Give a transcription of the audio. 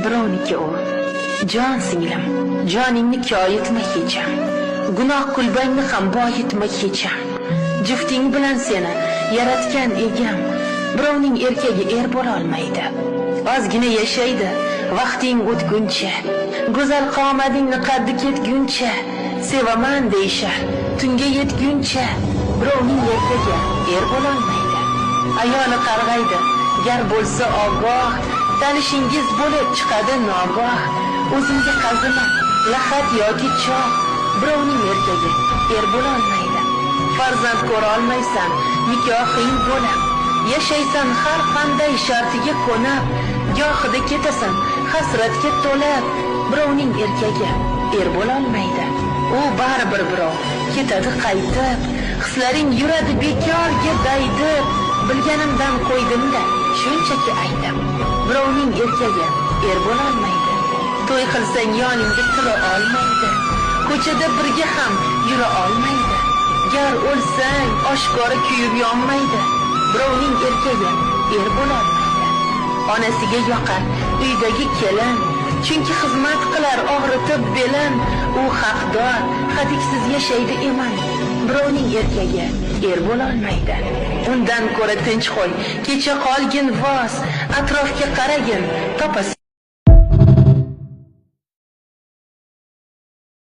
birovniki u. Jon singlim, joningni koyitma hecham. Gunoh kulbangni ham boyitma hecham. Jufting bilan seni yaratgan egam, birovning erkagi bo'la olmaydi. Ozgina yashaydi, vaqting o'tguncha, go'zal qomadingni qaddi ketguncha, sevaman deyshar, tunga yetguncha, birovning erkagi bo'la olmaydi. Ayoli qarg'aydi, gar bo'lsa ogoh, tanishingiz bo'lib chiqadi nogoh. O'zingga qazima, lahat yoki choq, birovning erkagi bo'la olmaydi. Farzand ko'ra olmaysan, nikohing bo'lib, yashaysan har qanday shartiga qo'nib, gohida ketasan hasratga to'lib, birovning erkagi bo'la olmaydi. U baribir birov ketadi qaytib, hislaring yuradi bekorga daydib. Bilganimdan qo'ydim-da, shunchaki aytdim, birovning erkagi bo'la olmaydi. To'y qilsang yoningga tura olmaydi, ko'chada birga ham yura olmaydi. Gar o'lsang oshkora kuyib yonmaydi, birovning erkagi bo'la olmaydi. Onasiga yoqar uydagi kelin, chunki xizmat qilar og'ritib belin. U haqdor, hadiksiz yashaydi eman, birovning erkagi bo'la olmaydi. Undan ko'ra tinch qo'y, kecha qolgin voz, atrofga qaragin, topasiz